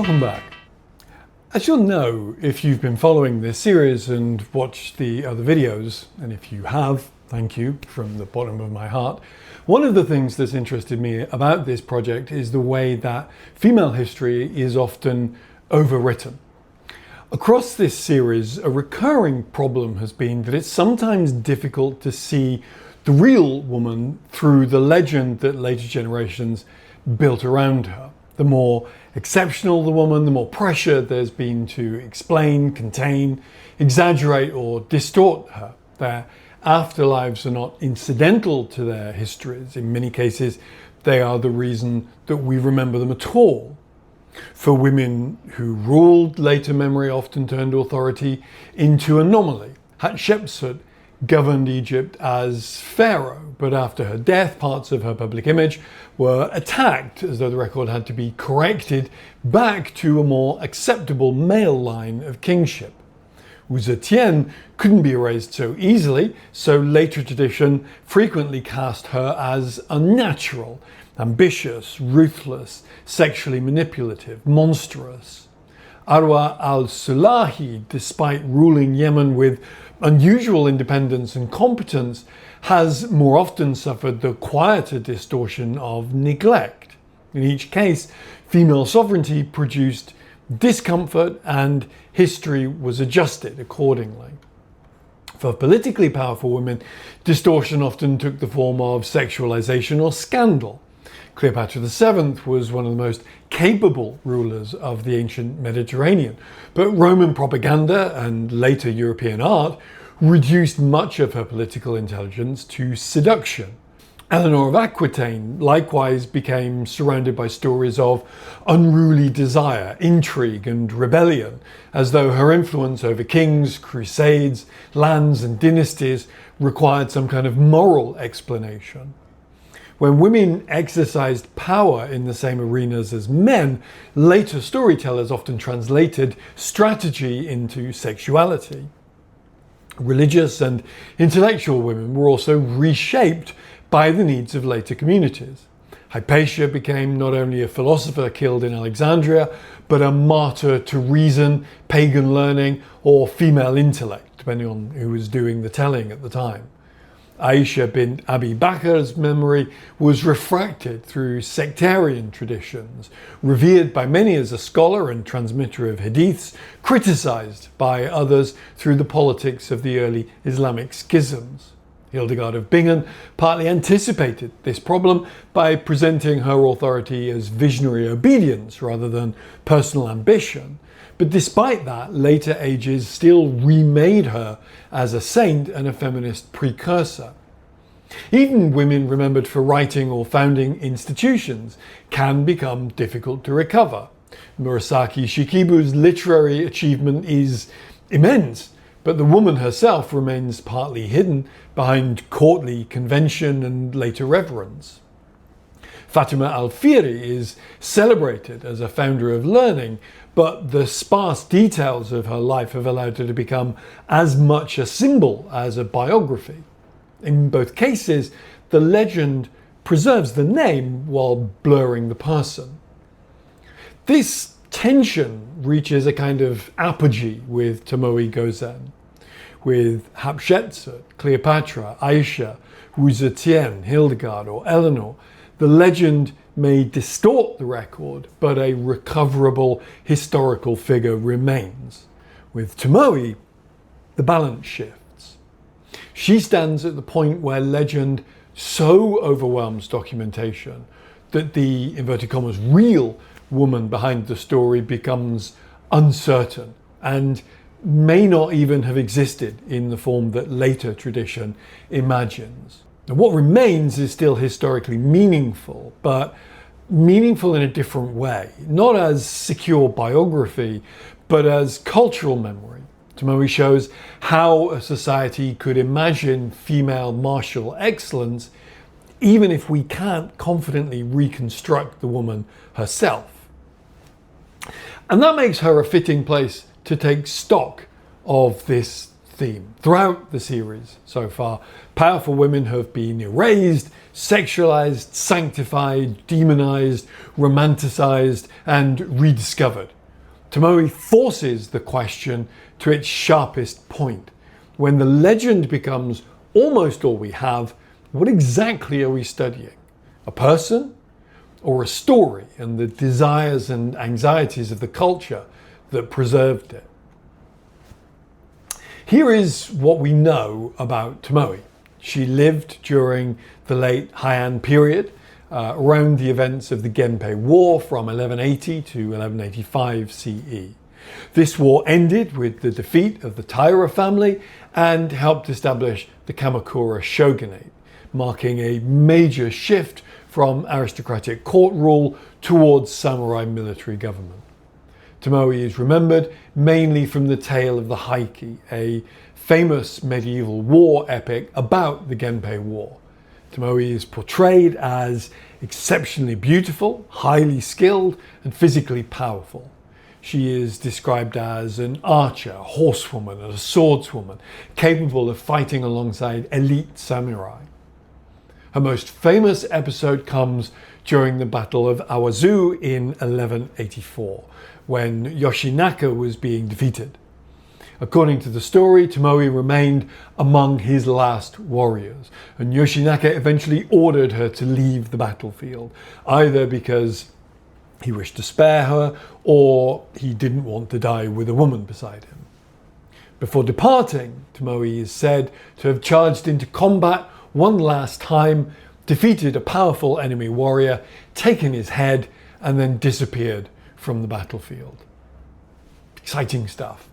Welcome back. As you'll know if you've been following this series and watched the other videos, and if you have, thank you from the bottom of my heart, one of the things that's interested me about this project is the way that female history is often overwritten. Across this series, a recurring problem has been that it's sometimes difficult to see the real woman through the legend that later generations built around her. The more exceptional the woman, the more pressure there's been to explain, contain, exaggerate or distort her. Their afterlives are not incidental to their histories. In many cases, they are the reason that we remember them at all. For women who ruled, later memory often turned authority into anomaly. Hatshepsut governed Egypt as pharaoh, but after her death, parts of her public image were attacked, as though the record had to be corrected back to a more acceptable male line of kingship. Uzetienne couldn't be erased so easily, so later tradition frequently cast her as unnatural, ambitious, ruthless, sexually manipulative, monstrous. Arwa al-Sulahi, despite ruling Yemen with unusual independence and competence, has more often suffered the quieter distortion of neglect. In each case, female sovereignty produced discomfort and history was adjusted accordingly. For politically powerful women, distortion often took the form of sexualization or scandal. Cleopatra VII was one of the most capable rulers of the ancient Mediterranean, but Roman propaganda and later European art reduced much of her political intelligence to seduction. Eleanor of Aquitaine likewise became surrounded by stories of unruly desire, intrigue and rebellion, as though her influence over kings, crusades, lands and dynasties required some kind of moral explanation. When women exercised power in the same arenas as men, later storytellers often translated strategy into sexuality. Religious and intellectual women were also reshaped by the needs of later communities. Hypatia became not only a philosopher killed in Alexandria, but a martyr to reason, pagan learning, or female intellect, depending on who was doing the telling at the time. Aisha bint Abi Bakr's memory was refracted through sectarian traditions, revered by many as a scholar and transmitter of hadiths, criticized by others through the politics of the early Islamic schisms. Hildegard of Bingen partly anticipated this problem by presenting her authority as visionary obedience rather than personal ambition. But despite that, later ages still remade her as a saint and a feminist precursor. Even women remembered for writing or founding institutions can become difficult to recover. Murasaki Shikibu's literary achievement is immense, but the woman herself remains partly hidden behind courtly convention and later reverence. Fatima al-Fihri is celebrated as a founder of learning, but the sparse details of her life have allowed her to become as much a symbol as a biography. In both cases, the legend preserves the name while blurring the person. This tension reaches a kind of apogee with Tomoe Gozen. With Hatshepsut, Cleopatra, Aisha, Uzetienne, Hildegard or Eleanor, the legend may distort the record, but a recoverable historical figure remains. With Tomoe, the balance shifts. She stands at the point where legend so overwhelms documentation that the, inverted commas, real woman behind the story becomes uncertain and may not even have existed in the form that later tradition imagines. Now, what remains is still historically meaningful, but meaningful in a different way, not as secure biography, but as cultural memory. Tomoe shows how a society could imagine female martial excellence, even if we can't confidently reconstruct the woman herself. And that makes her a fitting place to take stock of this theme. Throughout the series so far, powerful women have been erased, sexualized, sanctified, demonized, romanticized, and rediscovered Tomoe forces the question to its sharpest point. When the legend becomes almost all we have, what exactly are we studying? A person or a story and the desires and anxieties of the culture that preserved it? Here is what we know about Tomoe. She lived during the late Heian period, around the events of the Genpei War from 1180 to 1185 CE. This war ended with the defeat of the Taira family and helped establish the Kamakura shogunate, marking a major shift from aristocratic court rule towards samurai military government. Tomoe is remembered mainly from the tale of the Heike, a famous medieval war epic about the Genpei War. Tomoe is portrayed as exceptionally beautiful, highly skilled, and physically powerful. She is described as an archer, a horsewoman, and a swordswoman, capable of fighting alongside elite samurai. Her most famous episode comes during the Battle of Awazu in 1184, when Yoshinaka was being defeated. According to the story, Tomoe remained among his last warriors, and Yoshinaka eventually ordered her to leave the battlefield, either because he wished to spare her or he didn't want to die with a woman beside him. Before departing, Tomoe is said to have charged into combat one last time, defeated a powerful enemy warrior, taken his head, and then disappeared from the battlefield. Exciting stuff.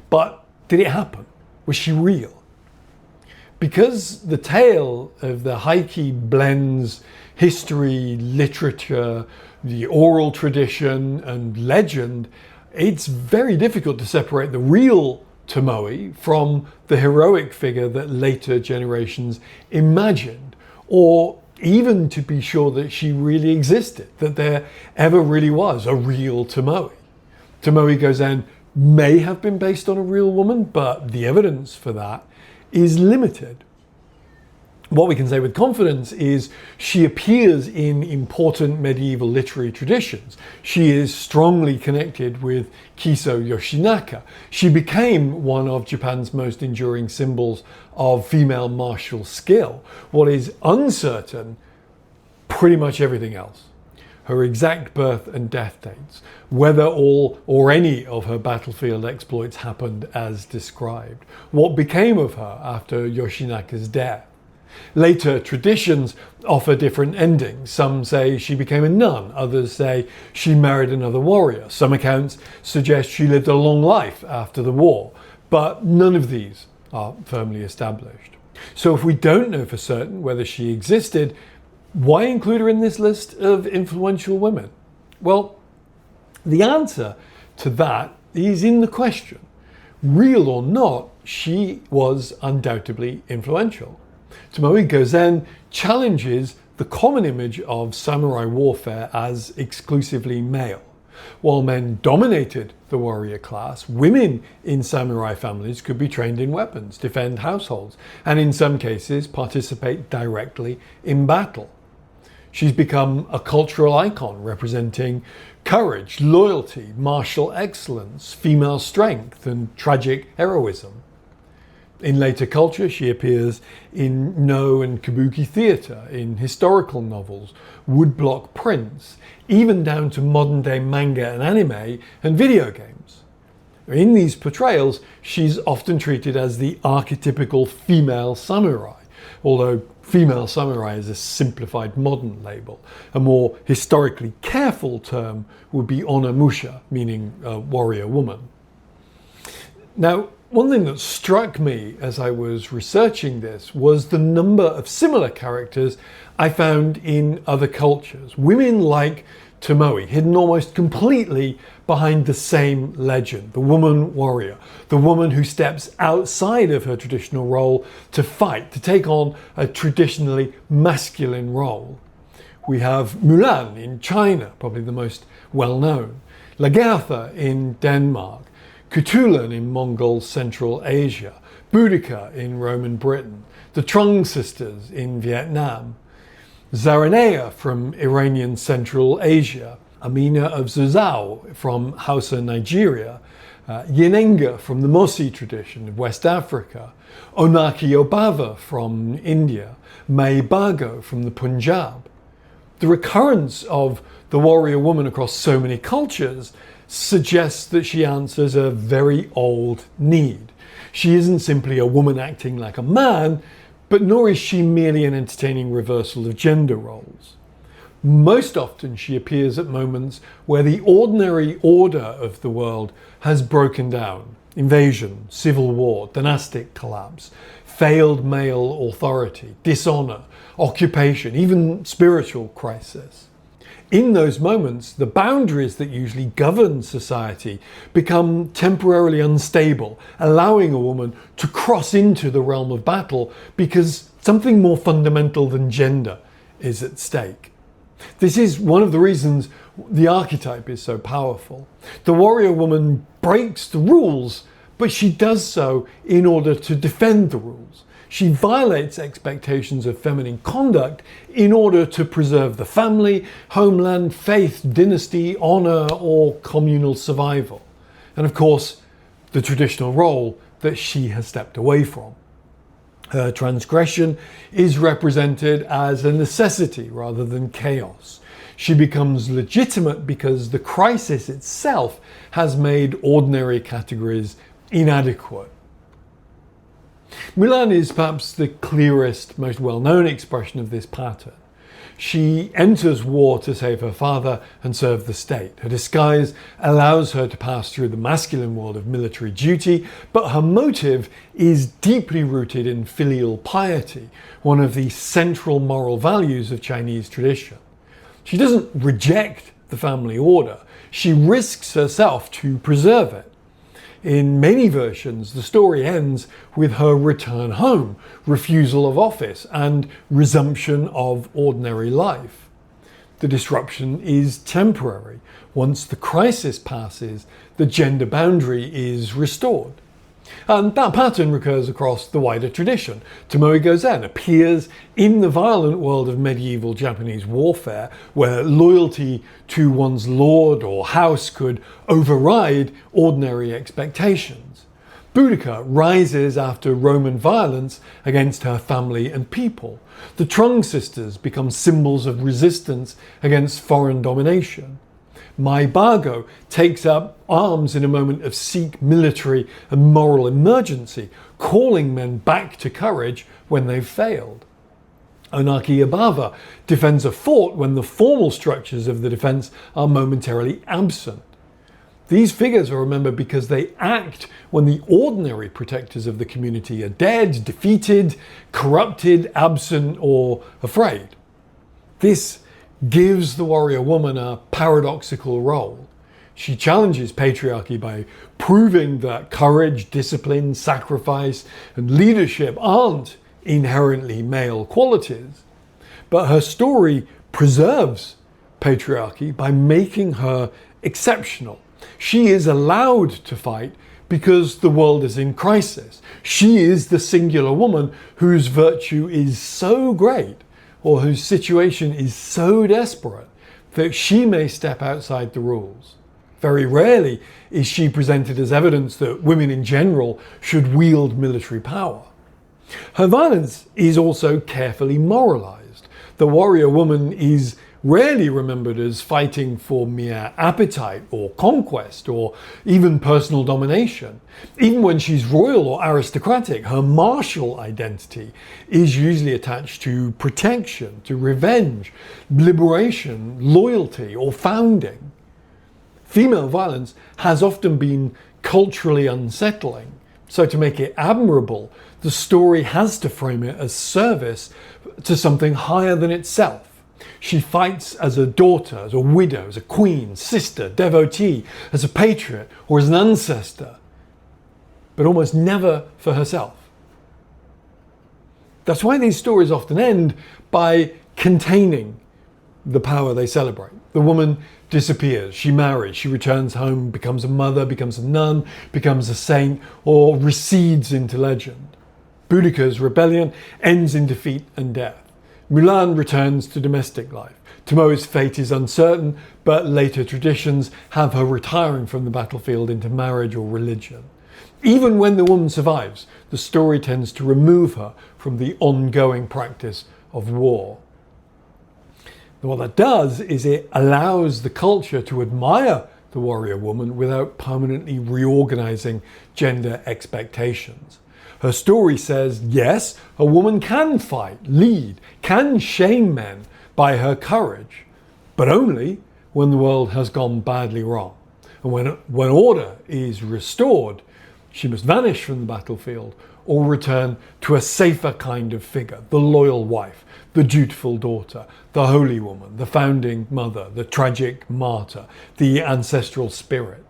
But did it happen? Was she real? Because the tale of the Heike blends history, literature, the oral tradition, and legend, it's very difficult to separate the real Tomoe from the heroic figure that later generations imagined, or even to be sure that she really existed, that there ever really was a real Tomoe. Tomoe Gozen may have been based on a real woman, but the evidence for that is limited. What we can say with confidence is she appears in important medieval literary traditions. She is strongly connected with Kiso Yoshinaka. She became one of Japan's most enduring symbols of female martial skill. What is uncertain, pretty much everything else. Her exact birth and death dates, whether all or any of her battlefield exploits happened as described, what became of her after Yoshinaka's death. Later traditions offer different endings. Some say she became a nun, others say she married another warrior. Some accounts suggest she lived a long life after the war, but none of these are firmly established. So if we don't know for certain whether she existed, why include her in this list of influential women? Well, the answer to that is in the question. Real or not, she was undoubtedly influential. Tomoe Gozen challenges the common image of samurai warfare as exclusively male. While men dominated the warrior class, women in samurai families could be trained in weapons, defend households, and in some cases participate directly in battle. She's become a cultural icon representing courage, loyalty, martial excellence, female strength, and tragic heroism. In later culture, she appears in No and Kabuki theatre, in historical novels, woodblock prints, even down to modern-day manga and anime and video games. In these portrayals, she's often treated as the archetypical female samurai, although female samurai is a simplified modern label. A more historically careful term would be onamusha, meaning a warrior woman. Now, one thing that struck me as I was researching this was the number of similar characters I found in other cultures. Women like Tomoe, hidden almost completely behind the same legend, the woman warrior, the woman who steps outside of her traditional role to fight, to take on a traditionally masculine role. We have Mulan in China, probably the most well-known, Lagertha in Denmark, Kutulan in Mongol Central Asia, Boudica in Roman Britain, the Trung sisters in Vietnam, Zaranea from Iranian Central Asia, Amina of Zuzau from Hausa, Nigeria, Yenenga from the Mosi tradition of West Africa, Onaki Obava from India, Mai Bago from the Punjab. The recurrence of the warrior woman across so many cultures suggests that she answers a very old need. She isn't simply a woman acting like a man, but nor is she merely an entertaining reversal of gender roles. Most often she appears at moments where the ordinary order of the world has broken down. Invasion, civil war, dynastic collapse, failed male authority, dishonor, occupation, even spiritual crisis. In those moments, the boundaries that usually govern society become temporarily unstable, allowing a woman to cross into the realm of battle because something more fundamental than gender is at stake. This is one of the reasons the archetype is so powerful. The warrior woman breaks the rules, but she does so in order to defend the rules. She violates expectations of feminine conduct in order to preserve the family, homeland, faith, dynasty, honor, or communal survival. And of course, the traditional role that she has stepped away from. Her transgression is represented as a necessity rather than chaos. She becomes legitimate because the crisis itself has made ordinary categories inadequate. Mulan is perhaps the clearest, most well-known expression of this pattern. She enters war to save her father and serve the state. Her disguise allows her to pass through the masculine world of military duty, but her motive is deeply rooted in filial piety, one of the central moral values of Chinese tradition. She doesn't reject the family order, she risks herself to preserve it. In many versions, the story ends with her return home, refusal of office, and resumption of ordinary life. The disruption is temporary. Once the crisis passes, the gender boundary is restored. And that pattern recurs across the wider tradition. Tomoe Gozen appears in the violent world of medieval Japanese warfare, where loyalty to one's lord or house could override ordinary expectations. Boudica rises after Roman violence against her family and people. The Trung sisters become symbols of resistance against foreign domination. Mai Bago takes up arms in a moment of Sikh military and moral emergency, calling men back to courage when they've failed. Onaki Abava defends a fort when the formal structures of the defense are momentarily absent. These figures are remembered because they act when the ordinary protectors of the community are dead, defeated, corrupted, absent, or afraid. This gives the warrior woman a paradoxical role. She challenges patriarchy by proving that courage, discipline, sacrifice, and leadership aren't inherently male qualities. But her story preserves patriarchy by making her exceptional. She is allowed to fight because the world is in crisis. She is the singular woman whose virtue is so great, or whose situation is so desperate, that she may step outside the rules. Very rarely is she presented as evidence that women in general should wield military power. Her violence is also carefully moralized. The warrior woman is rarely remembered as fighting for mere appetite or conquest or even personal domination. Even when she's royal or aristocratic, her martial identity is usually attached to protection, to revenge, liberation, loyalty, or founding. Female violence has often been culturally unsettling, so to make it admirable, the story has to frame it as service to something higher than itself. She fights as a daughter, as a widow, as a queen, sister, devotee, as a patriot, or as an ancestor, but almost never for herself. That's why these stories often end by containing the power they celebrate. The woman disappears, she marries, she returns home, becomes a mother, becomes a nun, becomes a saint, or recedes into legend. Boudica's rebellion ends in defeat and death. Mulan returns to domestic life. Tomoe's fate is uncertain, but later traditions have her retiring from the battlefield into marriage or religion. Even when the woman survives, the story tends to remove her from the ongoing practice of war. And what that does is it allows the culture to admire the warrior woman without permanently reorganizing gender expectations. Her story says, yes, a woman can fight, lead, can shame men by her courage, but only when the world has gone badly wrong. And when order is restored, she must vanish from the battlefield or return to a safer kind of figure, the loyal wife, the dutiful daughter, the holy woman, the founding mother, the tragic martyr, the ancestral spirit.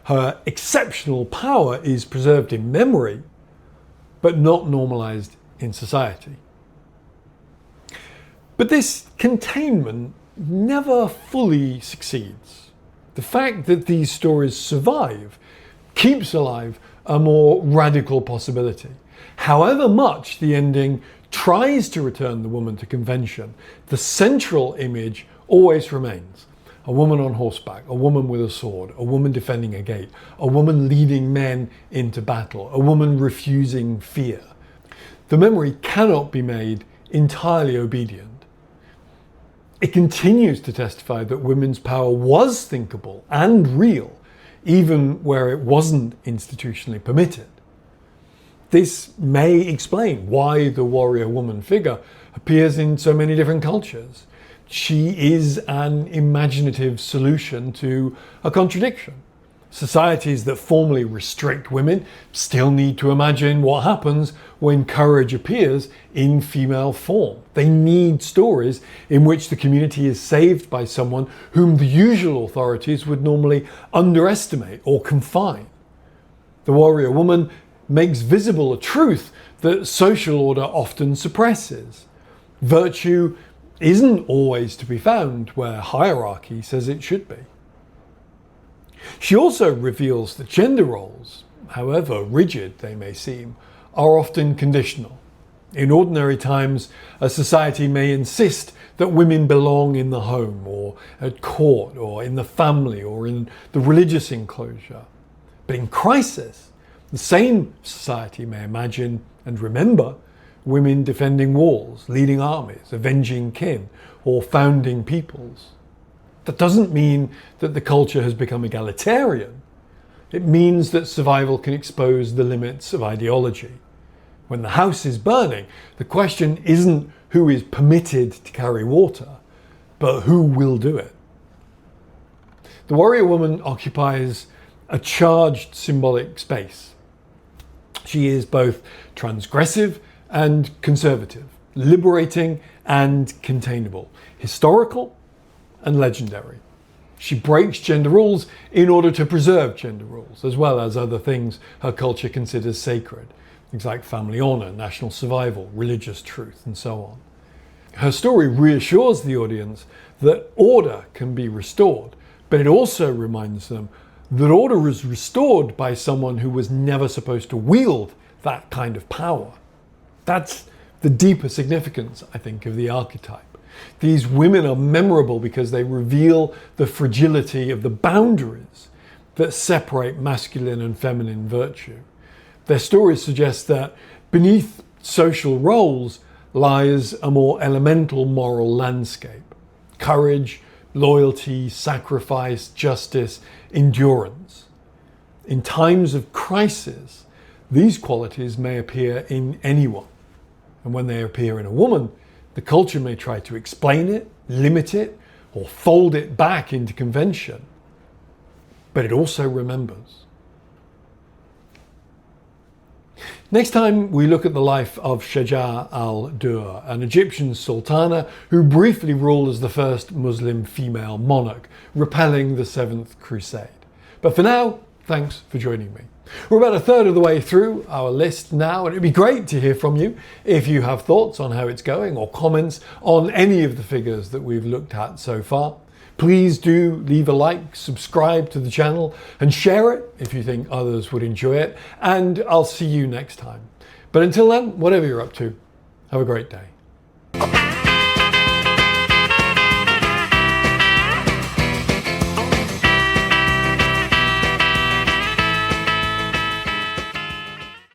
Her exceptional power is preserved in memory, but not normalized in society. But this containment never fully succeeds. The fact that these stories survive keeps alive a more radical possibility. However much the ending tries to return the woman to convention, the central image always remains. A woman on horseback, a woman with a sword, a woman defending a gate, a woman leading men into battle, a woman refusing fear. The memory cannot be made entirely obedient. It continues to testify that women's power was thinkable and real, even where it wasn't institutionally permitted. This may explain why the warrior woman figure appears in so many different cultures. She is an imaginative solution to a contradiction. Societies that formally restrict women still need to imagine what happens when courage appears in female form. They need stories in which the community is saved by someone whom the usual authorities would normally underestimate or confine. The warrior woman makes visible a truth that social order often suppresses. Virtue isn't always to be found where hierarchy says it should be. She also reveals that gender roles, however rigid they may seem, are often conditional. In ordinary times, a society may insist that women belong in the home or at court or in the family or in the religious enclosure. But in crisis, the same society may imagine and remember women defending walls, leading armies, avenging kin, or founding peoples. That doesn't mean that the culture has become egalitarian. It means that survival can expose the limits of ideology. When the house is burning, the question isn't who is permitted to carry water, but who will do it. The warrior woman occupies a charged symbolic space. She is both transgressive and conservative, liberating and containable, historical and legendary. She breaks gender rules in order to preserve gender rules, as well as other things her culture considers sacred, things like family honor, national survival, religious truth, and so on. Her story reassures the audience that order can be restored, but it also reminds them that order is restored by someone who was never supposed to wield that kind of power. That's the deeper significance, I think, of the archetype. These women are memorable because they reveal the fragility of the boundaries that separate masculine and feminine virtue. Their stories suggest that beneath social roles lies a more elemental moral landscape: courage, loyalty, sacrifice, justice, endurance. In times of crisis, these qualities may appear in anyone. And when they appear in a woman, the culture may try to explain it, limit it, or fold it back into convention. But it also remembers. Next time we look at the life of Shajar al-Dur, an Egyptian sultana who briefly ruled as the first Muslim female monarch, repelling the Seventh Crusade. But for now, thanks for joining me. We're about a third of the way through our list now, and it'd be great to hear from you if you have thoughts on how it's going or comments on any of the figures that we've looked at so far. Please do leave a like, subscribe to the channel, and share it if you think others would enjoy it. And I'll see you next time. But until then, whatever you're up to, have a great day.